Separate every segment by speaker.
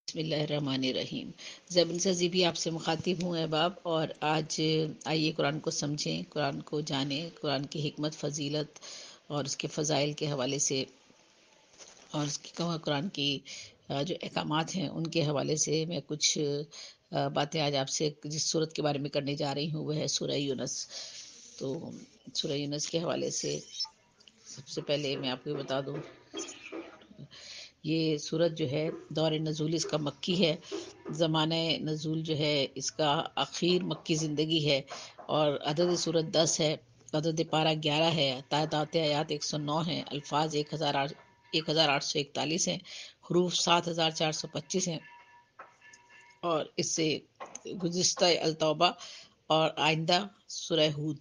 Speaker 1: بسم اللہ الرحمن الرحیم. زیب السزی بھی آپ سے مخاطب ہوں احباب، اور آج آئیے قرآن کو سمجھیں، قرآن کو جانیں، قرآن کی حکمت، فضیلت اور اس کے فضائل کے حوالے سے، اور اس کی قرآن کی جو احکامات ہیں ان کے حوالے سے میں کچھ باتیں آج آپ سے جس صورت کے بارے میں کرنے جا رہی ہوں وہ ہے سورہ یونس. تو سورہ یونس کے حوالے سے سب سے پہلے میں آپ کو بتا دوں، یہ سورت جو ہے دور نزول اس کا مکی ہے. زمانہ نزول جو ہے اس کا اخیر مکی زندگی ہے، اور عدد سورت 10 ہے، عدد پارہ 11 ہے، تعداد آیات 109 ہیں، الفاظ 1841 ہیں، حروف 7425 ہیں، اور اس سے گزشتہ التوبہ اور آئندہ سورہ ہود.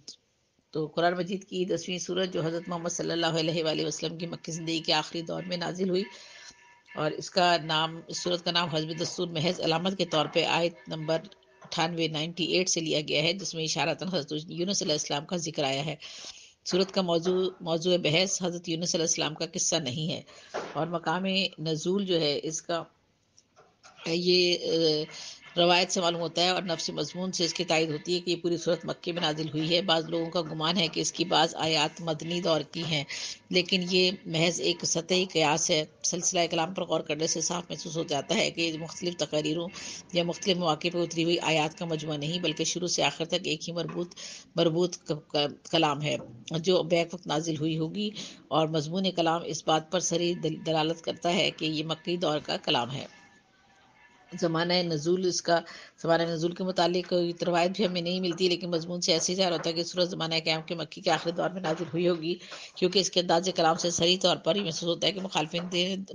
Speaker 1: تو قرآن مجید کی 10ویں سورت جو حضرت محمد صلی اللہ علیہ وآلہ وسلم کی مکی زندگی کے آخری دور میں نازل ہوئی، اور اس سورت کا نام حزب دستور محض علامت کے طور پہ آیت نمبر 98 سے لیا گیا ہے، جس میں اشارتاً حضرت یونس علیہ السلام کا ذکر آیا ہے. سورت کا موضوع بحث حضرت یونس علیہ السلام کا قصہ نہیں ہے، اور مقام نزول جو ہے اس کا یہ روایت سے معلوم ہوتا ہے، اور نفس مضمون سے اس کی تائید ہوتی ہے کہ یہ پوری صورت مکے میں نازل ہوئی ہے. بعض لوگوں کا گمان ہے کہ اس کی بعض آیات مدنی دور کی ہیں، لیکن یہ محض ایک سطحی قیاس ہے. سلسلہ کلام پر غور کرنے سے صاف محسوس ہو جاتا ہے کہ یہ مختلف تقریروں یا مختلف مواقع پر اتری ہوئی آیات کا مجموعہ نہیں، بلکہ شروع سے آخر تک ایک ہی مربوط کلام ہے جو بیک وقت نازل ہوئی ہوگی. اور مضمون کلام اس بات پر صریح دلالت کرتا ہے کہ یہ مکی دور کا کلام ہے. زمانہ نزول کے متعلق روایت بھی ہمیں نہیں ملتی، لیکن مضمون سے ایسے ظاہر ہوتا ہے کہ سورت زمانہ قیام کے مکی کے آخری دور میں نازل ہوئی ہوگی، کیونکہ اس کے انداز کلام سے صریح طور پر یہ محسوس ہوتا ہے کہ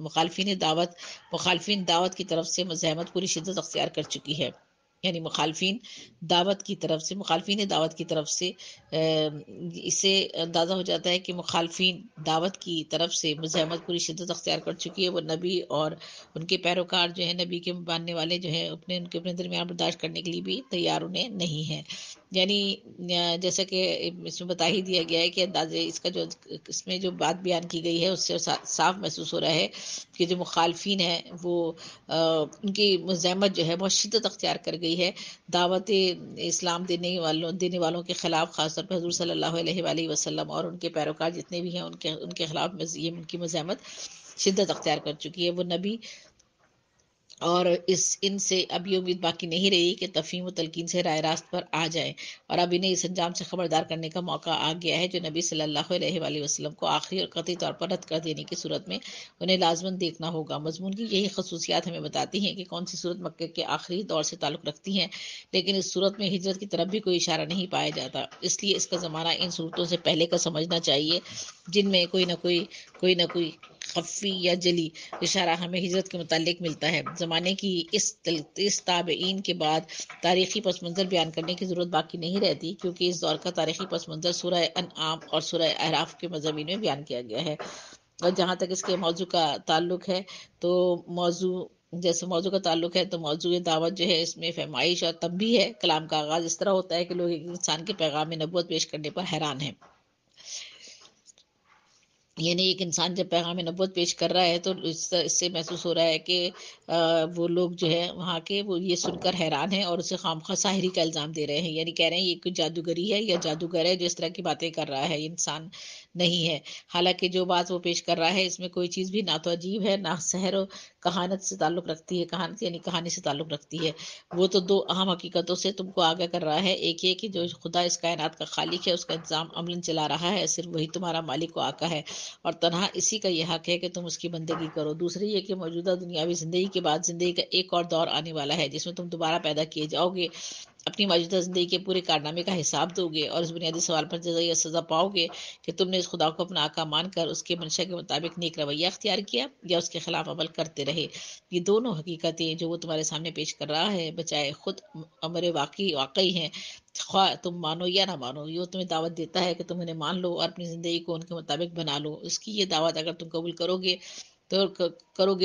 Speaker 1: مخالفین دعوت کی طرف سے مزاحمت پوری شدت اختیار کر چکی ہے. یعنی مخالفین دعوت کی طرف سے اس سے اندازہ ہو جاتا ہے کہ مخالفین دعوت کی طرف سے مزاحمت پوری شدت اختیار کر چکی ہے. وہ نبی اور ان کے پیروکار جو ہے، نبی کے ماننے والے جو ہیں، ان کے اپنے درمیان برداشت کرنے کے لیے بھی تیار انہیں نہیں ہے. یعنی جیسا کہ اس میں بتا ہی دیا گیا ہے کہ اندازے اس میں جو بات بیان کی گئی ہے اس سے صاف محسوس ہو رہا ہے کہ جو مخالفین ہیں وہ ان کی مزاحمت جو ہے بہت شدت اختیار کر گئی ہے دعوت اسلام دینے والوں کے خلاف، خاص طور پہ حضور صلی اللہ علیہ وآلہ وسلم اور ان کے پیروکار جتنے بھی ہیں ان کے خلاف یہ ان کی مزاحمت شدت اختیار کر چکی ہے. وہ نبی اور ان سے اب یہ امید باقی نہیں رہی کہ تفہیم و تلقین سے راہ راست پر آ جائیں، اور اب انہیں اس انجام سے خبردار کرنے کا موقع آ گیا ہے جو نبی صلی اللہ علیہ وآلہ وسلم کو آخری اور قطعی طور پر رد کر دینے کی صورت میں انہیں لازماً دیکھنا ہوگا. مضمون کی یہی خصوصیات ہمیں بتاتی ہیں کہ کون سی صورت مکے کے آخری دور سے تعلق رکھتی ہیں، لیکن اس صورت میں ہجرت کی طرف بھی کوئی اشارہ نہیں پایا جاتا. اس لیے اس کا زمانہ ان صورتوں سے پہلے کا سمجھنا چاہیے جن میں کوئی نہ کوئی خفی یا جلی اشارہ ہمیں ہجرت کے متعلق ملتا ہے. زمانے کی اس تابعین کے بعد تاریخی پس منظر بیان کرنے کی ضرورت باقی نہیں رہتی، کیونکہ اس دور کا تاریخی پس منظر سورہ انعام اور سورہ اعراف کے مضامین میں بیان کیا گیا ہے. اور جہاں تک اس کے موضوع کا تعلق ہے تو موضوع کا تعلق ہے تو موضوع دعوت جو ہے اس میں فہمائش اور تنبیہ ہے. کلام کا آغاز اس طرح ہوتا ہے کہ لوگ ایک انسان کے پیغام نبوت پیش کرنے پر حیران ہیں. یعنی ایک انسان جب پیغام نبوت پیش کر رہا ہے تو اس سے محسوس ہو رہا ہے کہ وہ لوگ جو ہے وہاں کے وہ یہ سن کر حیران ہیں اور اسے خامخواہ ساحری کا الزام دے رہے ہیں. یعنی کہہ رہے ہیں یہ کوئی جادوگری ہے یا جادوگر ہے جو اس طرح کی باتیں کر رہا ہے، یہ انسان نہیں ہے. حالانکہ جو بات وہ پیش کر رہا ہے اس میں کوئی چیز بھی نہ تو عجیب ہے، نہ سحر و کہانت سے تعلق رکھتی ہے، کہانی سے تعلق رکھتی ہے. وہ تو دو اہم حقیقتوں سے تم کو آگاہ کر رہا ہے. ایک یہ کہ جو خدا اس کائنات کا خالق ہے اس کا انتظام عملاً چلا رہا ہے، صرف وہی تمہارا مالک و آقا ہے اور تنہا اسی کا یہ حق ہے کہ تم اس کی بندگی کرو. دوسری یہ کہ موجودہ دنیاوی زندگی کے بعد زندگی کا ایک اور دور آنے والا ہے جس میں تم دوبارہ پیدا کیے جاؤ گے، اپنی موجودہ زندگی کے پورے کارنامے کا حساب دو گے اور اس بنیادی سوال پر جزا یا سزا پاؤ گے کہ تم نے اس خدا کو اپنا آقا مان کر اس کے منشا کے مطابق نیک رویہ اختیار کیا یا اس کے خلاف عمل کرتے رہے. یہ دونوں حقیقتیں جو وہ تمہارے سامنے پیش کر رہا ہے بچائے خود امر واقعی ہیں، خواہ تم مانو یا نہ مانو. یہ تمہیں دعوت دیتا ہے کہ تم انہیں مان لو اور اپنی زندگی کو ان کے مطابق بنا لو. اس کی یہ دعوت اگر تم قبول کرو گے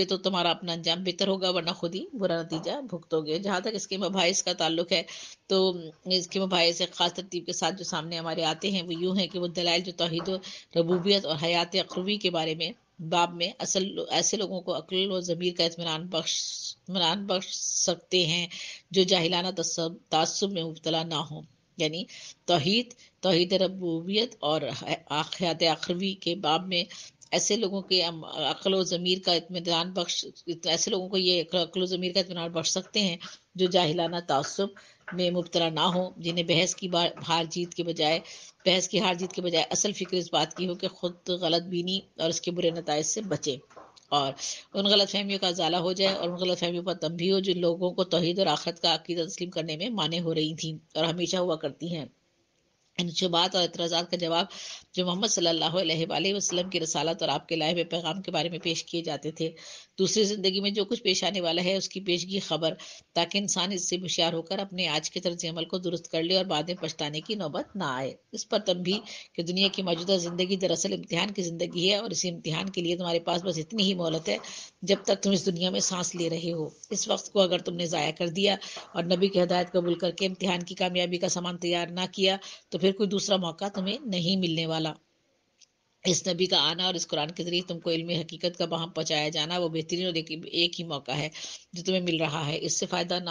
Speaker 1: تو تمہارا اپنا انجام بہتر ہوگا، ورنہ خود ہی برا نتیجہ بھگتو گے. جہاں تک اس کے مباحث کا تعلق ہے تو اس کے مباحث ایک خاص ترتیب کے ساتھ جو سامنے ہمارے آتے ہیں وہ یوں ہیں کہ وہ دلائل جو توحید و ربوبیت اور حیات اخروی کے بارے میں باب میں ایسے لوگوں کو عقل و ضمیر کا اطمینان بخش سکتے ہیں جو جاہلانہ تعصب میں مبتلا نہ ہوں. یعنی توحید ربوبیت اور حیات آخروی کے باب میں ایسے لوگوں کے عقل و ضمیر کا اطمینان بخش ایسے لوگوں کو یہ عقل و ضمیر کا اطمینان بخش سکتے ہیں جو جاہلانہ تعصب میں مبتلا نہ ہو، جنہیں بحث کی ہار جیت کے بجائے اصل فکر اس بات کی ہو کہ خود غلط بینی اور اس کے برے نتائج سے بچے اور ان غلط فہمیوں کا ازالہ ہو جائے اور ان غلط فہمیوں پر تنبیہ ہو جو لوگوں کو توحید اور آخرت کا عقیدہ تسلیم کرنے میں مانع ہو رہی تھیں اور ہمیشہ ہوا کرتی ہیں. ان شبہات اور اعتراضات کا جواب جو محمد صلی اللہ علیہ وآلہ وسلم کی رسالت اور آپ کے لائے ہوئے پیغام کے بارے میں پیش کیے جاتے تھے، دوسری زندگی میں جو کچھ پیش آنے والا ہے اس کی پیشگی خبر، تاکہ انسان اس سے ہوشیار ہو کر اپنے آج کے طرز عمل کو درست کر لے اور بعد میں پچھتانے کی نوبت نہ آئے. اس پر تنبیہ کہ دنیا کی موجودہ زندگی دراصل امتحان کی زندگی ہے اور اسی امتحان کے لیے تمہارے پاس بس اتنی ہی مہلت ہے جب تک تم اس دنیا میں سانس لے رہے ہو. اس وقت کو اگر تم نے ضائع کر دیا اور نبی کی ہدایت قبول کر کے امتحان کی کامیابی کا سامان تیار نہ کیا تو پھر کوئی دوسرا موقع تمہیں نہیں ملنے والا. اس نبی کا آنا اور اس قرآن کے ذریعے تم کو علم حقیقت کا وہاں پہنچایا جانا وہ بہترین اور ایک ہی موقع ہے جو تمہیں مل رہا ہے. اس سے فائدہ نہ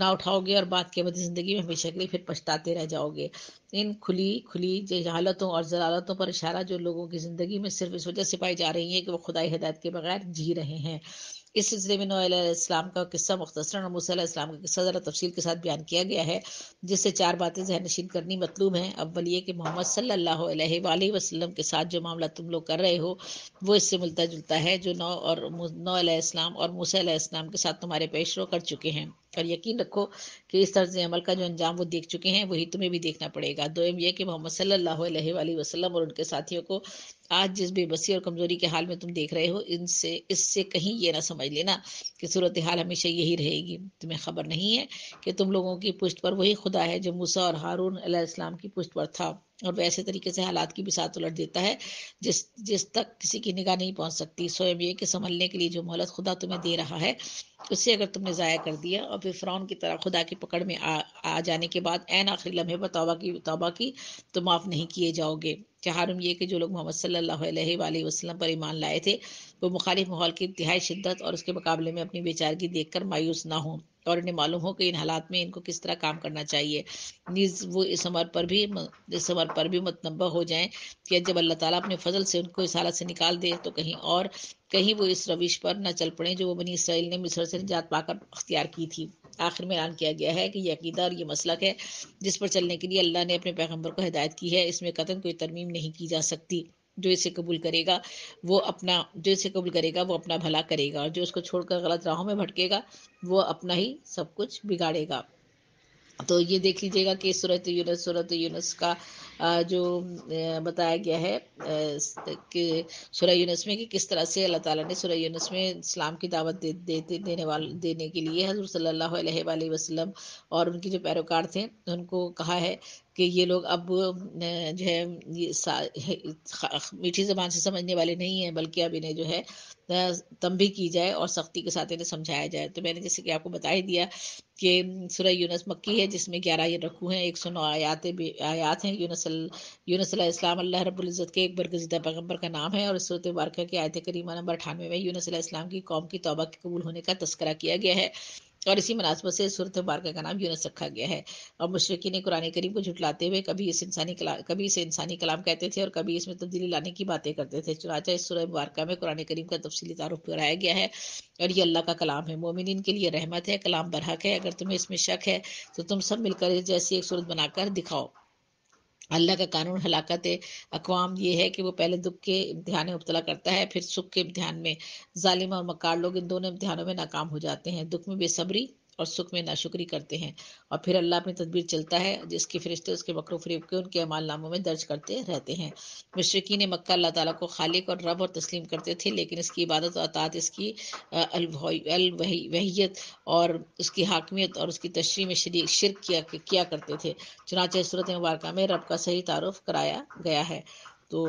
Speaker 1: اٹھاؤ گے اور بعد کے ابدی زندگی میں ہمیشہ کے لیے پھر پچھتاتے رہ جاؤ گے. ان کھلی جہالتوں اور ضلالتوں پر اشارہ جو لوگوں کی زندگی میں صرف اس وجہ سے پائی جا رہی ہے کہ وہ خدائی ہدایت کے بغیر جی رہے ہیں. اس سلسلے میں نوح علیہ السلام کا قصہ مختصراً اور موسیٰ علیہ السلام کا قصہ ذرا تفصیل کے ساتھ بیان کیا گیا ہے، جس سے 4 باتیں ذہن نشین کرنی مطلوب ہیں. اول یہ کہ محمد صلی اللہ علیہ وآلہ وسلم کے ساتھ جو معاملہ تم لوگ کر رہے ہو وہ اس سے ملتا جلتا ہے جو نوح علیہ السلام اور موسیٰ علیہ السلام کے ساتھ تمہارے پیشرو کر چکے ہیں، اور یقین رکھو کہ اس طرز عمل کا جو انجام وہ دیکھ چکے ہیں وہی تمہیں بھی دیکھنا پڑے گا. دوم یہ کہ محمد صلی اللہ علیہ وآلہ وسلم اور ان کے ساتھیوں کو آج جس بے بسی اور کمزوری کے حال میں تم دیکھ رہے ہو اس سے کہیں یہ نہ سمجھ لینا کہ صورتحال ہمیشہ یہی رہے گی. تمہیں خبر نہیں ہے کہ تم لوگوں کی پشت پر وہی خدا ہے جو موسیٰ اور ہارون علیہ السلام کی پشت پر تھا اور وہ ایسے طریقے سے حالات کی بساط الٹ دیتا ہے جس تک کسی کی نگاہ نہیں پہنچ سکتی. سوئم یہ کہ سنبھلنے کے لیے جو مہلت خدا تمہیں دے رہا ہے اسے اگر تم نے ضائع کر دیا اور پھر فرعون کی طرح خدا کی پکڑ میں آ جانے کے بعد عین آخری لمحے پر توبہ کی تو معاف نہیں کیے جاؤ گے. چہارم یہ کہ جو لوگ محمد صلی اللہ علیہ وآلہ وسلم پر ایمان لائے تھے وہ مخالف ماحول کی انتہائی شدت اور اس کے مقابلے میں اپنی بیچارگی دیکھ کر مایوس نہ ہوں اور انہیں معلوم ہو کہ ان حالات میں ان کو کس طرح کام کرنا چاہیے، نیز وہ اس عمر پر بھی متنبہ ہو جائیں کہ جب اللہ تعالیٰ اپنے فضل سے ان کو اس حالت سے نکال دے تو کہیں وہ اس روش پر نہ چل پڑیں جو وہ بنی اسرائیل نے مصر سے نجات پا کر اختیار کی تھی. آخر میں اعلان کیا گیا ہے کہ یہ عقیدہ اور یہ مسلک ہے جس پر چلنے کے لیے اللہ نے اپنے پیغمبر کو ہدایت کی ہے. اس میں قطعاً کوئی ترمیم نہیں کی جا سکتی. جو اسے قبول کرے گا وہ اپنا بھلا کرے گا اور جو اس کو چھوڑ کر غلط راہوں میں بھٹکے گا وہ اپنا ہی سب کچھ بگاڑے گا. تو یہ دیکھ لیجیے گا کہ سورۃ یونس کا جو بتایا گیا ہے کہ سورہ یونس میں کہ کس طرح سے اللہ تعالیٰ نے سورہ یونس میں اسلام کی دعوت دینے کے لیے حضور صلی اللہ علیہ وآلہ وسلم اور ان کے جو پیروکار تھے ان کو کہا ہے کہ یہ لوگ اب جو ہے میٹھی زبان سے سمجھنے والے نہیں ہیں بلکہ اب انہیں جو ہے تنبیہ کی جائے اور سختی کے ساتھ انہیں سمجھایا جائے. تو میں نے جیسے کہ آپ کو بتا ہی دیا کہ سورہ یونس مکی ہے جس میں 11 رکوع ہیں، 109 آیات ہیں. یونس علیہ السلام اللہ رب العزت کے ایک برگزیدہ پیغمبر کا نام ہے اور اس صورت مبارکہ کی آیت کریمہ نمبر 98 میں یونس علیہ السلام کی قوم کی توبہ کے قبول ہونے کا تذکرہ کیا گیا ہے اور اسی مناسبت سے صورت مبارکہ کا نام یونس رکھا گیا ہے. اور مشرکین نے قرآن کریم کو جھٹلاتے ہوئے کبھی اسے انسانی کلام کہتے تھے اور کبھی اس میں تبدیلی لانے کی باتیں کرتے تھے. چنانچہ اس سورہ مبارکہ میں قرآن کریم کا تفصیلی تعارف کرایا گیا ہے اور یہ اللہ کا کلام ہے، مومنین کے لیے رحمت ہے، کلام برحق ہے. اگر تمہیں اس میں شک ہے تو تم سب مل کر جیسی ایک صورت بنا کر دکھاؤ. اللہ کا قانون ہلاکت اقوام یہ ہے کہ وہ پہلے دکھ کے امتحان میں مبتلا کرتا ہے پھر سکھ کے امتحان میں. ظالم اور مکار لوگ ان دونوں امتحانوں میں ناکام ہو جاتے ہیں، دکھ میں بے صبری اور سکھ میں ناشکری کرتے ہیں اور پھر اللہ اپنی تدبیر چلتا ہے جس کے فرشتے اس کے مکر و فریب کے ان کے اعمال ناموں میں درج کرتے رہتے ہیں. مشرکین مکہ اللہ تعالیٰ کو خالق اور رب اور تسلیم کرتے تھے لیکن اس کی عبادت و اطاعت اس کی الوحیت اور اس کی حاکمیت اور اس کی تشریح میں شرک کیا کرتے تھے. چنانچہ اس صورت مبارکہ میں رب کا صحیح تعارف کرایا گیا ہے. تو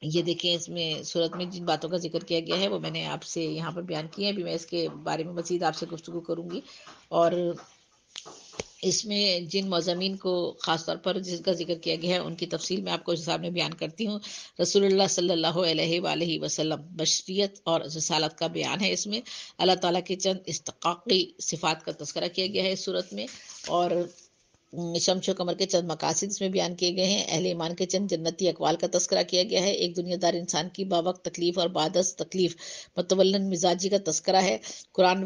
Speaker 1: یہ دیکھیں اس میں صورت میں جن باتوں کا ذکر کیا گیا ہے وہ میں نے آپ سے یہاں پر بیان کی ہے. ابھی میں اس کے بارے میں مزید آپ سے گفتگو کروں گی اور اس میں جن مضامین کو خاص طور پر جس کا ذکر کیا گیا ہے ان کی تفصیل میں آپ کو سامنے بیان کرتی ہوں۔ رسول اللہ صلی اللہ علیہ وآلہ وسلم بشریت اور رسالت کا بیان ہے۔ اس میں اللہ تعالیٰ کے چند استحقاقی صفات کا تذکرہ کیا گیا ہے اس صورت میں، اور شمس و قمر کے چند مقاصد اس میں بیان کیے گئے ہیں۔ اہل ایمان کے چند جنتی اقوال کا تذکرہ کیا گیا ہے۔ ایک دنیا دار انسان کی باوقت تکلیف اور بعد از تکلیف متولن مزاجی کا تذکرہ ہے۔ قرآن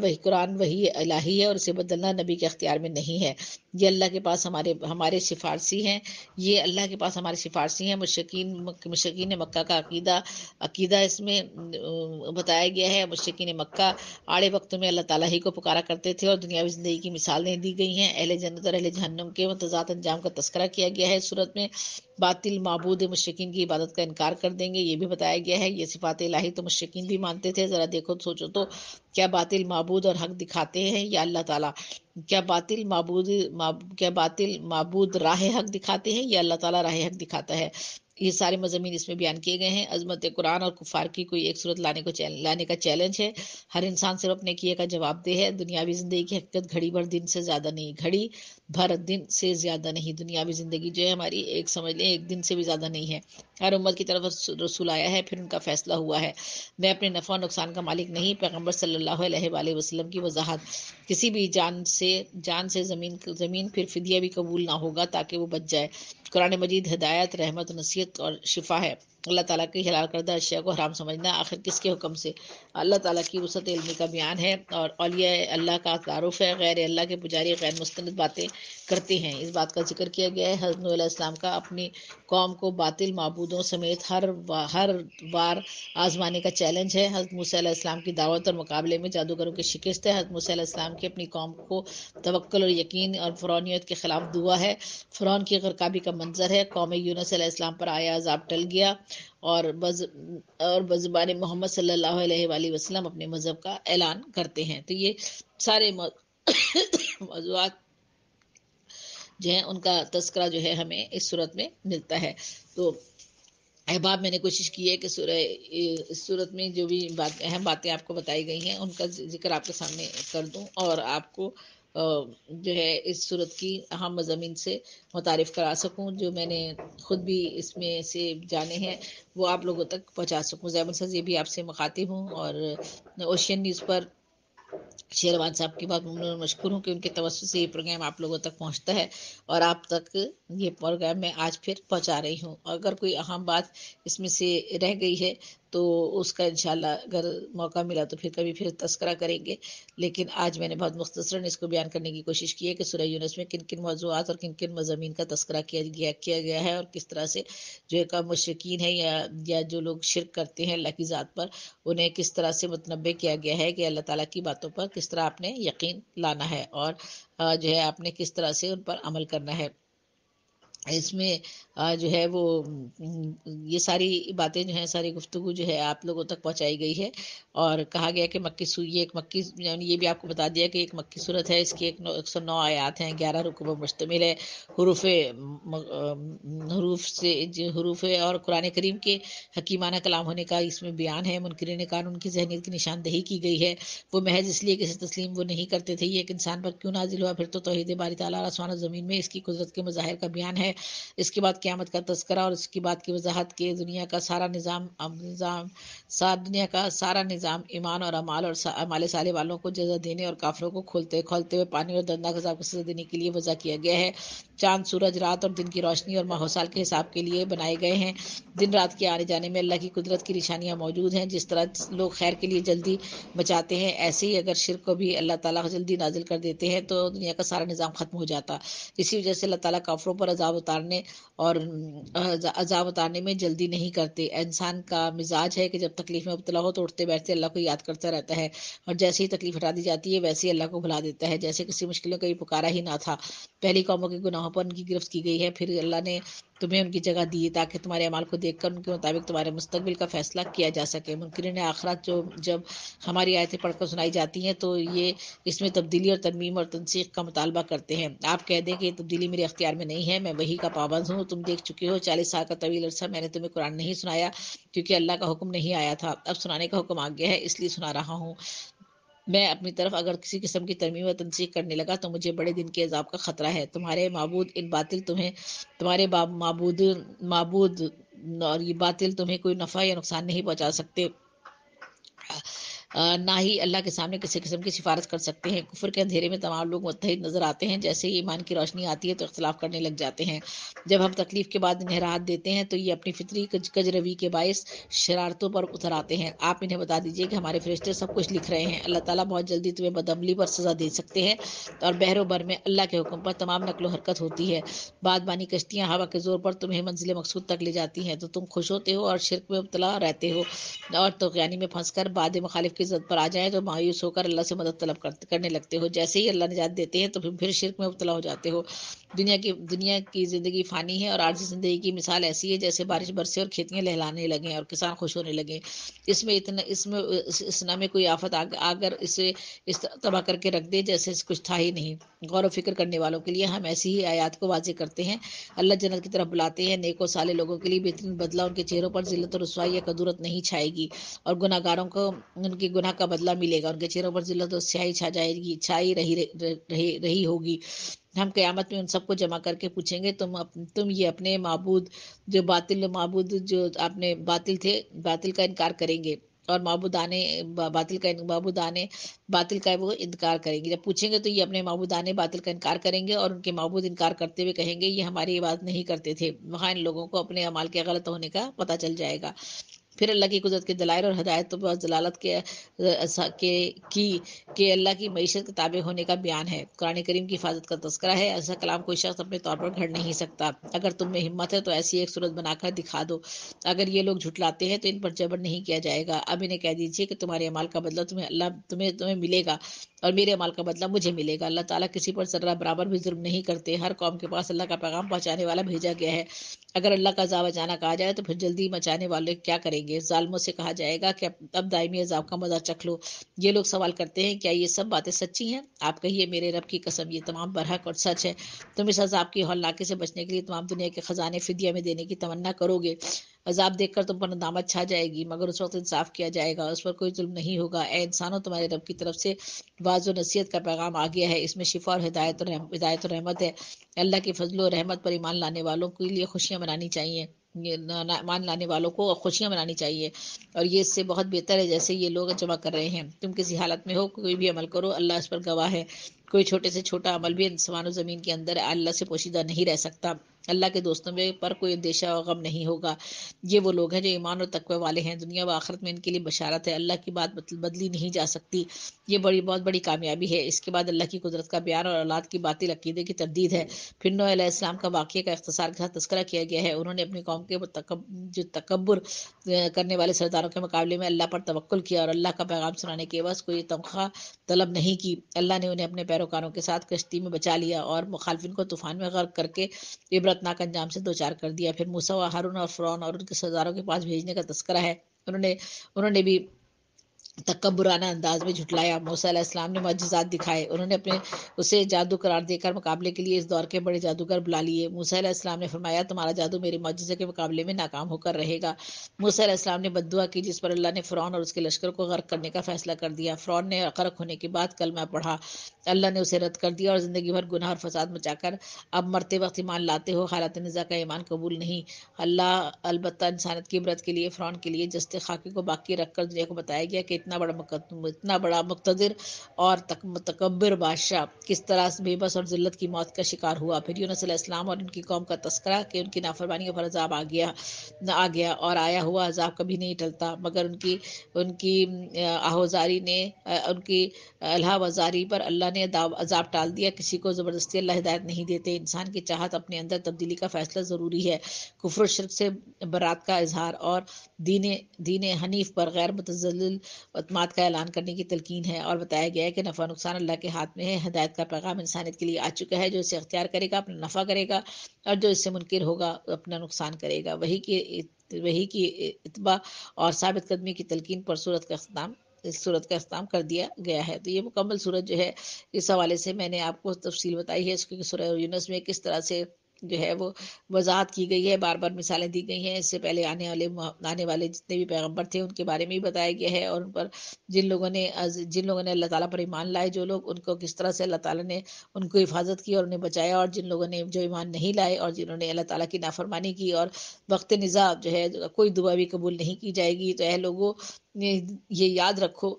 Speaker 1: وحی الہی ہے اور اسے بدلنا نبی کے اختیار میں نہیں ہے۔ یہ اللہ کے پاس ہمارے سفارسی ہیں، یہ اللہ کے پاس ہمارے سفارسی ہیں۔ مشرکین مکہ کا عقیدہ اس میں بتایا گیا ہے۔ مشرکین مکہ آڑے وقت میں اللہ تعالیٰ ہی کو پکارا کرتے تھے، اور دنیاوی زندگی کی مثالیں دی گئی ہیں۔ اہل جنت اور اہل جہنم کے متضاد انجام کا تذکرہ کیا گیا ہے۔ اس صورت میں باطل معبود مشرکین کی عبادت کا انکار کر دیں گے، یہ بھی بتایا گیا ہے۔ یہ صفات الہی تو مشرکین بھی مانتے تھے، ذرا دیکھو سوچو تو کیا باطل معبود اور حق دکھاتے ہیں یا اللہ تعالیٰ؟ کیا باطل معبود راہ حق دکھاتے ہیں یا اللہ تعالیٰ راہ حق دکھاتا ہے؟ یہ سارے مضامین اس میں بیان کیے گئے ہیں۔ عظمت قرآن اور کفار کی کوئی ایک صورت لانے کا چیلنج ہے۔ ہر انسان صرف اپنے کیے کا جواب دہ ہے۔ دنیاوی زندگی کی حقیقت گھڑی بھر دن سے زیادہ نہیں، گھڑی بھر دن سے زیادہ نہیں۔ دنیاوی زندگی جو ہے ہماری ایک سمجھ لیں ایک دن سے بھی زیادہ نہیں ہے۔ ہر امت کی طرف رسول آیا ہے، پھر ان کا فیصلہ ہوا ہے۔ میں اپنے نفع و نقصان کا مالک نہیں۔ پیغمبر صلی اللہ علیہ وآلہ وسلم کی وضاحت، کسی بھی جان سے زمین پھر فدیہ بھی قبول نہ ہوگا تاکہ وہ بچ جائے۔ قرآن مجید ہدایت، رحمت، نصیحت اور شفا ہے۔ اللہ تعالیٰ کی حلال کردہ اشیاء کو حرام سمجھنا آخر کس کے حکم سے؟ اللہ تعالیٰ کی وسعت علمی کا بیان ہے، اور اولیاء اللہ کا تعارف ہے۔ غیر اللہ کے پجاری غیر مستند باتیں کرتے ہیں، اس بات کا ذکر کیا گیا ہے۔ حضرت نوح علیہ السلام کا اپنی قوم کو باطل معبودوں سمیت ہر بار آزمانے کا چیلنج ہے۔ حضرت موسیٰ علیہ السلام کی دعوت اور مقابلے میں جادوگروں کی شکست ہے۔ حضرت موسیٰ علیہ السلام کی اپنی قوم کو توکل اور یقین اور فرعونیت کے خلاف دعا ہے۔ فرعون کی غرقابی کا منظر ہے۔ قوم یونس علیہ السلام پر آیا عذاب ٹل گیا، اور بزبان محمد صلی اللہ علیہ وآلہ وسلم اپنے مذہب کا اعلان کرتے ہیں۔ تو یہ سارے موضوعات جو ہیں ان کا تذکرہ جو ہے ہمیں اس صورت میں ملتا ہے۔ تو احباب، میں نے کوشش کی ہے کہ اس صورت میں جو بھی اہم باتیں آپ کو بتائی گئی ہیں ان کا ذکر آپ کے سامنے کر دوں، اور آپ کو جو ہے اس صورت کی اہم مضامین سے متعارف کرا سکوں، جو میں نے خود بھی اس میں سے جانے ہیں وہ آپ لوگوں تک پہنچا سکوں۔ زیبل سر یہ بھی آپ سے مخاطب ہوں، اور اوشین نیوز پر شیروان صاحب کی بات مشکور ہوں کہ ان کے توسط سے یہ پروگرام آپ لوگوں تک پہنچتا ہے، اور آپ تک یہ پروگرام میں آج پھر پہنچا رہی ہوں۔ اگر کوئی اہم بات اس میں سے رہ گئی ہے تو اس کا انشاءاللہ اگر موقع ملا تو پھر تذکرہ کریں گے، لیکن آج میں نے بہت مختصراً اس کو بیان کرنے کی کوشش کی ہے کہ سورہ یونس میں کن کن موضوعات اور کن کن مضامین کا تذکرہ کیا گیا ہے، اور کس طرح سے جو ایک مشرکین ہے یا جو لوگ شرک کرتے ہیں اللہ کی ذات پر، انہیں کس طرح سے متنبہ کیا گیا ہے کہ اللہ تعالیٰ کی باتوں پر کس طرح آپ نے یقین لانا ہے، اور جو ہے آپ نے کس طرح سے ان پر عمل کرنا ہے۔ اس میں جو ہے وہ یہ ساری باتیں جو ہیں، ساری گفتگو جو ہے آپ لوگوں تک پہنچائی گئی ہے، اور کہا گیا کہ یہ بھی آپ کو بتا دیا کہ ایک مکی صورت ہے، اس کی 109 آیات ہیں، 11 رکوع پر مشتمل ہے، حروف اور قرآن کریم کے حکیمانہ کلام ہونے کا اس میں بیان ہے۔ منکرین قانون کی ذہنیت کی نشاندہی کی گئی ہے، وہ محض اس لیے کہ اسے تسلیم وہ نہیں کرتے تھے۔ یہ ایک انسان پر کیوں نازل ہوا؟ پھر تو توحید باری تعالیٰ آسمان و زمین میں اس کی قدرت کے مظاہر کا بیان ہے۔ اس کے بعد قیامت کا تذکرہ، اور اس کی بعد کی وضاحت کہ دنیا کا سارا نظام ایمان اور اعمال صالح والوں کو جزا دینے اور کافروں کو کھولتے ہوئے پانی اور دردناک عذاب کو سزا دینے کے لیے وضع کیا گیا ہے۔ چاند، سورج، رات اور دن کی روشنی اور ماہ و سال کے حساب کے لیے بنائے گئے ہیں۔ دن رات کے آنے جانے میں اللہ کی قدرت کی نشانیاں موجود ہیں۔ جس طرح لوگ خیر کے لیے جلدی مچاتے ہیں، ایسے ہی اگر شرک کو بھی اللہ تعالیٰ جلدی نازل کر دیتے ہیں تو دنیا کا سارا نظام ختم ہو جاتا۔ اسی وجہ سے اللہ تعالیٰ کافروں پر عذاب اتارنے میں جلدی نہیں کرتے۔ انسان کا مزاج ہے کہ جب تکلیف میں مبتلا ہو تو اٹھتے بیٹھتے اللہ کو یاد کرتا رہتا ہے، اور جیسے ہی تکلیف ہٹا دی جاتی ہے ویسے ہی اللہ کو بھلا دیتا ہے، جیسے کسی مشکلوں کا یہ پکارا ہی نہ تھا۔ پہلی قوموں کے گناہوں پر ان کی گرفت کی گئی ہے، پھر اللہ نے تمہیں ان کی جگہ دی تاکہ تمہارے اعمال کو دیکھ کر ان کے مطابق تمہارے مستقبل کا فیصلہ کیا جا سکے۔ منکرین آخرت جب ہماری آیتیں پڑھ کر سنائی جاتی ہیں تو یہ اس میں تبدیلی اور ترمیم اور تنسیخ کا مطالبہ کرتے ہیں۔ آپ کہہ دیں کہ یہ تبدیلی میرے اختیار میں نہیں ہے، میں وحی کا پابند ہوں۔ تم دیکھ چکے ہو 40 سال کا طویل عرصہ میں نے تمہیں قرآن نہیں سنایا کیونکہ اللہ کا حکم نہیں آیا تھا، اب سنانے کا حکم آ گیا ہے اس لیے سنا رہا ہوں۔ میں اپنی طرف اگر کسی قسم کی ترمیم و تنسیق کرنے لگا تو مجھے بڑے دن کے عذاب کا خطرہ ہے. تمہارے معبود ان باطل تمہیں تمہارے معبود اور یہ باطل تمہیں کوئی نفع یا نقصان نہیں پہنچا سکتے، نہ ہی اللہ کے سامنے کسی قسم کی سفارش کر سکتے ہیں. کفر کے اندھیرے میں تمام لوگ متحد نظر آتے ہیں، جیسے ہی ایمان کی روشنی آتی ہے تو اختلاف کرنے لگ جاتے ہیں. جب ہم تکلیف کے بعد انہیں راحت دیتے ہیں تو یہ اپنی فطری کجروی کے باعث شرارتوں پر اتر آتے ہیں. آپ انہیں بتا دیجئے کہ ہمارے فرشتے سب کچھ لکھ رہے ہیں. اللہ تعالیٰ بہت جلدی تمہیں بدعملی پر سزا دے سکتے ہیں، اور بحر و بر میں اللہ کے حکم پر تمام نقل و حرکت ہوتی ہے. بادبانی کشتیاں ہوا کے زور پر تمہیں منزل مقصود تک لے جاتی ہیں تو تم خوش ہوتے ہو اور شرک میں مبتلا رہتے ہو، اور طغیانی میں پھنس کر بعد مخالف کی زد پر آ جائیں تو مایوس ہو کر اللہ سے مدد طلب کرنے لگتے ہو. جیسے ہی اللہ نجات دیتے ہیں تو پھر شرک میں مبتلا ہو جاتے ہو. دنیا کی زندگی فانی ہے، اور عارضی زندگی کی مثال ایسی ہے جیسے بارش برسے اور کھیتیاں لہلانے لگیں اور کسان خوش ہونے لگیں. اس میں کوئی آفت آگر اسے اس طرح تباہ کر کے رکھ دے جیسے کچھ تھا ہی نہیں. غور و فکر کرنے والوں کے لیے ہم ایسی ہی آیات کو واضح کرتے ہیں. اللہ جنت کی طرف بلاتے ہیں. نیک و صالح لوگوں کے لیے بہترین بدلہ ان کے چہروں پر ذلت و رسوائی یا کدورت نہیں چھائے گی، اور گناہ گاروں کو ان کے گناہ کا بدلہ ملے گا. ان کے چہروں پر ذلت و سیاہی چھا جائے گی، چھائی رہی ہوگی. ہم قیامت میں ان سب کو جمع کر کے پوچھیں گے تم یہ اپنے معبود جو آپ نے باطل تھے، باطل کا انکار کریں گے، اور باطل کا وہ انکار کریں گے. جب پوچھیں گے تو یہ اپنے معبودان باطل کا انکار کریں گے، اور ان کے معبود انکار کرتے ہوئے کہیں گے یہ ہماری عبادت نہیں کرتے تھے. وہاں ان لوگوں کو اپنے اعمال کے غلط ہونے کا پتہ چل جائے گا. پھر اللہ کی قدرت کے دلائل اور ہدایت تو بہت ضلالت کہ اللہ کی معیشت کے تابع ہونے کا بیان ہے. قرآن کریم کی حفاظت کا تذکرہ ہے. ایسا کلام کوئی شخص اپنے طور پر گھڑ نہیں سکتا. اگر تم میں ہمت ہے تو ایسی ایک صورت بنا کر دکھا دو. اگر یہ لوگ جھٹلاتے ہیں تو ان پر جبر نہیں کیا جائے گا. اب انہیں کہہ دیجیے کہ تمہارے اعمال کا بدلہ تمہیں ملے گا، اور میرے اعمال کا بدلہ مجھے ملے گا. اللہ تعالیٰ کسی پر ذرہ برابر بھی ظلم نہیں کرتے. ہر قوم کے پاس اللہ کا پیغام پہنچانے والا بھیجا گیا ہے. اگر اللہ کا عذاب اچانک آ جائے تو پھر جلدی مچانے والے کیا کریں گے؟ ظالموں سے کہا جائے گا کہ اب دائمی عذاب کا مزہ چکھ لو. یہ لوگ سوال کرتے ہیں کیا یہ سب باتیں سچی ہیں؟ آپ کہیے میرے رب کی قسم یہ تمام برحق اور سچ ہے. تم اس عذاب کی ہولناکی سے بچنے کے لیے تمام دنیا کے خزانے فدیہ میں دینے کی تمنا کرو گے. عذاب دیکھ کر تم پر ندامت چھا جائے گی، مگر اس وقت انصاف کیا جائے گا، اس پر کوئی ظلم نہیں ہوگا. اے انسانوں، تمہارے رب کی طرف سے واضح و نصیحت کا پیغام آ گیا ہے. اس میں شفا اور ہدایت و رحمت ہے. اللہ کے فضل و رحمت پر ایمان لانے والوں کے لیے خوشیاں منانی چاہیے. ایمان لانے والوں کو خوشیاں منانی چاہیے، اور یہ اس سے بہت بہتر ہے جیسے یہ لوگ جمع کر رہے ہیں. تم کسی حالت میں ہو، کوئی بھی عمل کرو، اللہ اس پر گواہ ہے. کوئی چھوٹے سے چھوٹا عمل بھی آسمان و زمین کے اندر اللہ سے پوشیدہ نہیں رہ سکتا. اللہ کے دوستوں میں پر کوئی اندیشہ و غم نہیں ہوگا. یہ وہ لوگ ہیں جو ایمان اور تقوی والے ہیں. دنیا و آخرت میں ان کے لیے بشارت ہے. اللہ کی بات بدلی نہیں جا سکتی. یہ بہت بڑی کامیابی ہے. اس کے بعد اللہ کی قدرت کا بیان اور اولاد کی باطل عقیدے کی تردید ہے. پھر نوح علیہ السلام کا واقعے کا اختصار کے ساتھ تذکرہ کیا گیا ہے. انہوں نے اپنی قوم کے جو تکبر کرنے والے سرداروں کے مقابلے میں اللہ پر توکل کیا، اور اللہ کا پیغام سنانے کے بعد کوئی تنخواہ طلب نہیں کی. اللہ نے انہیں اپنے پیروکاروں کے ساتھ کشتی میں بچا لیا اور مخالفین کو طوفان میں غرق کر کے عبرتناک انجام سے دوچار کر دیا. پھر موسیٰ و ہارون اور فرعون اور ان کے سرداروں کے پاس بھیجنے کا تذکرہ ہے. انہوں نے بھی تکبرانہ انداز میں جھٹلایا. موسیٰ علیہ السلام نے معجزات دکھائے. انہوں نے اسے جادو قرار دے کر مقابلے کے لیے اس دور کے بڑے جادوگر بلا لیے. موسیٰ علیہ السلام نے فرمایا تمہارا جادو میرے معجزے کے مقابلے میں ناکام ہو کر رہے گا. موسیٰ علیہ السلام نے بد دعا کی جس پر اللہ نے فرعون اور اس کے لشکر کو غرق کرنے کا فیصلہ کر دیا. فرعون نے غرق ہونے کے بعد کلمہ پڑھا. اللہ نے اسے رد کر دیا اور زندگی بھر گناہ اور فساد مچا کر اب مرتے وقت ایمان لاتے ہو. حالات نزاع کا ایمان قبول نہیں. اللہ البتہ انسانیت کی عبرت کے لیے فرعون کے لیے جسد خاکی کو باقی رکھ کر دنیا کو بتایا گیا کہ اتنا بڑا مقتدر اور متکبر بادشاہ کس طرح بے بس اور ذلت کی موت کا شکار ہوا. پھر یونس علیہ السلام اور ان کی قوم کا تذکرہ کہ ان کی نافرمانیوں پر عذاب آ گیا اور آیا ہوا عذاب کبھی نہیں ٹلتا مگر ان کی آہوزاری نے ان کی الہ وزاری پر اللہ نے عذاب ٹال دیا. کسی کو زبردستی اللہ ہدایت نہیں دیتے. انسان کی چاہت اپنے اندر تبدیلی کا فیصلہ ضروری ہے. کفر و شرک سے برات کا اظہار اور دین حنیف پر غیر متزلزل اعتماد کا اعلان کرنے کی تلقین ہے، اور بتایا گیا ہے کہ نفع نقصان اللہ کے ہاتھ میں ہے. ہدایت کا پیغام انسانیت کے لیے آ چکا ہے. جو اسے اختیار کرے گا اپنا نفع کرے گا، اور جو اس سے منکر ہوگا اپنا نقصان کرے گا. وہی کی اتباع اور ثابت قدمی کی تلقین پر اس صورت کا اختتام کر دیا گیا ہے. تو یہ مکمل صورت جو ہے اس حوالے سے میں نے آپ کو تفصیل بتائی ہے اس کی سورہ یونس میں کس طرح سے جو ہے وہ وضاحت کی گئی ہے، بار بار مثالیں دی گئی ہیں. اس سے پہلے آنے والے جتنے بھی پیغمبر تھے ان کے بارے میں بھی بتایا گیا ہے، اور ان پر جن لوگوں نے اللہ تعالیٰ پر ایمان لائے، جو لوگ ان کو کس طرح سے اللہ تعالیٰ نے ان کو حفاظت کی اور انہیں بچایا، اور جن لوگوں نے جو ایمان نہیں لائے اور جنہوں نے اللہ تعالیٰ کی نافرمانی کی، اور وقت نزاع جو ہے کوئی دعا بھی قبول نہیں کی جائے گی. تو اے لوگوں یہ یاد رکھو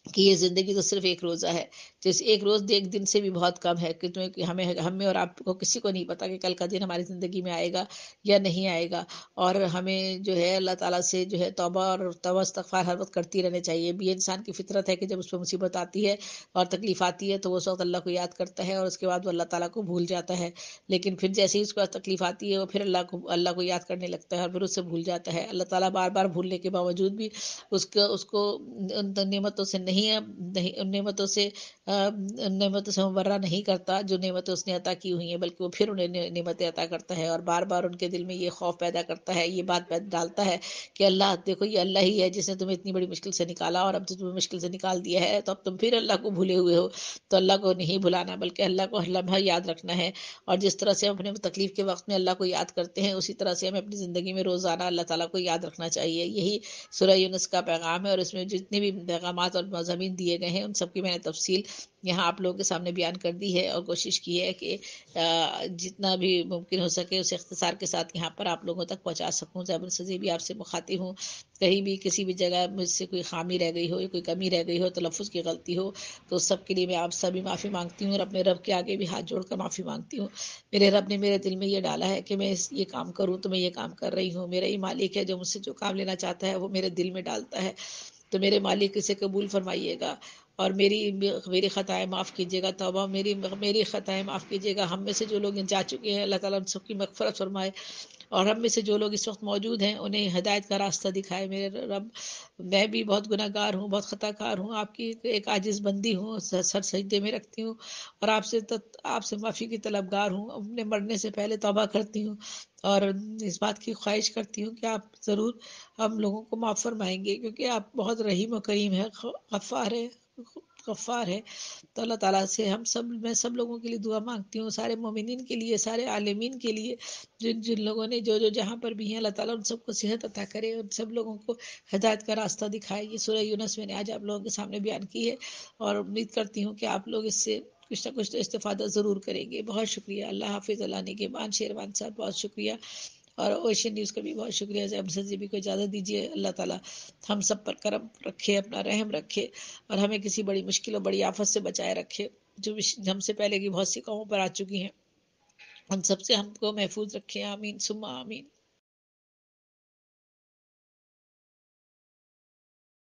Speaker 1: کہ یہ زندگی تو صرف ایک روزہ ہے. جس ایک روز ایک دن سے بھی بہت کم ہے کہ ہمیں اور آپ کو کسی کو نہیں پتا کہ کل کا دن ہماری زندگی میں آئے گا یا نہیں آئے گا. اور ہمیں جو ہے اللہ تعالیٰ سے جو ہے توبہ اور استغفار ہر وقت کرتی رہنے چاہیے. یہ انسان کی فطرت ہے کہ جب اس پہ مصیبت آتی ہے اور تکلیف آتی ہے تو وہ اس وقت اللہ کو یاد کرتا ہے، اور اس کے بعد وہ اللہ تعالیٰ کو بھول جاتا ہے. لیکن پھر جیسے ہی اس کو تکلیف آتی ہے وہ پھر اللہ کو یاد کرنے لگتا ہے اور پھر اس سے بھول جاتا ہے. اللہ تعالیٰ بار بار بھولنے کے باوجود بھی اس کو ان نعمتوں سے ان نعمتوں سے مبرہ نہیں کرتا جو نعمتیں اس نے عطا کی ہوئی ہیں، بلکہ وہ پھر انہیں نعمتیں عطا کرتا ہے، اور بار بار ان کے دل میں یہ خوف پیدا کرتا ہے، یہ بات ڈالتا ہے کہ اللہ دیکھو یہ اللہ ہی ہے جس نے تمہیں اتنی بڑی مشکل سے نکالا، اور اب تو تمہیں مشکل سے نکال دیا ہے تو اب تم پھر اللہ کو بھولے ہوئے ہو. تو اللہ کو نہیں بھلانا بلکہ اللہ کو ہر لمحہ یاد رکھنا ہے. اور جس طرح سے ہم اپنے تکلیف کے وقت میں اللہ کو یاد کرتے ہیں اسی طرح سے ہمیں اپنی زندگی میں روزانہ اللہ تعالیٰ کو یاد رکھنا چاہیے. یہی سورہ یونس کا پیغام ہے، اور اس میں جتنے بھی پیغامات اور مضامین دیے گئے ہیں ان سب کی میں نے تفصیل یہاں آپ لوگوں کے سامنے بیان کر دی ہے، اور کوشش کی ہے کہ جتنا بھی ممکن ہو سکے اس اختصار کے ساتھ یہاں پر آپ لوگوں تک پہنچا سکوں. زیبر سزی بھی آپ سے مخاطب ہوں، کہیں بھی کسی بھی جگہ مجھ سے کوئی خامی رہ گئی ہو یا کوئی کمی رہ گئی ہو، تلفظ کی غلطی ہو، تو اس سب کے لیے میں آپ سبھی معافی مانگتی ہوں، اور اپنے رب کے آگے بھی ہاتھ جوڑ کر معافی مانگتی ہوں. میرے رب نے میرے دل میں یہ ڈالا ہے کہ میں یہ کام کروں تو میں یہ کام کر رہی ہوں. میرا ہی مالک ہے جو مجھ سے جو کام لینا چاہتا ہے وہ میرے دل میں ڈالتا ہے. تو میرے مالک اسے قبول فرمائیے گا، اور میری خطائیں معاف کیجیے گا. توبہ میری خطائیں معاف کیجیے گا. ہم میں سے جو لوگ جا چکے ہیں اللہ تعالیٰ ان سب کی مغفرت فرمائے، اور ہم میں سے جو لوگ اس وقت موجود ہیں انہیں ہدایت کا راستہ دکھائے. میرے رب میں بھی بہت گناہ گار ہوں، بہت خطا کار ہوں، آپ کی ایک عاجز بندی ہوں، سر سجدے میں رکھتی ہوں، اور آپ سے معافی کی طلبگار ہوں. اپنے مرنے سے پہلے توبہ کرتی ہوں اور اس بات کی خواہش کرتی ہوں کہ آپ ضرور ہم لوگوں کو معاف فرمائیں گے، کیونکہ آپ بہت رحیم و کریم ہے، غفار ہے. تو اللہ تعالیٰ سے میں سب لوگوں کے لیے دعا مانگتی ہوں، سارے مومنین کے لیے، سارے عالمین کے لیے، جن لوگوں نے جو جہاں پر بھی ہیں، اللہ تعالیٰ ان سب کو صحت عطا کرے، ان سب لوگوں کو ہدایت کا راستہ دکھائے. یہ سورہ یونس میں نے آج آپ لوگوں کے سامنے بیان کی ہے، اور امید کرتی ہوں کہ آپ لوگ اس سے کچھ نہ کچھ تو استفادہ ضرور کریں گے. بہت شکریہ. اللہ حافظ. اللہ نگہبان. شیروان صاحب بہت شکریہ، اور اوشین نیوز کا بھی بہت شکریہ. زیب سزی بھی کو اجازت دیجیے. اللہ تعالیٰ ہم سب پر کرم رکھے، اپنا رحم رکھے، اور ہمیں کسی بڑی مشکل اور بڑی آفت سے بچائے رکھے جو ہم سے پہلے کی بہت سی قوموں پر آ چکی ہیں. ان سب سے ہم کو محفوظ رکھے. آمین ثم آمین.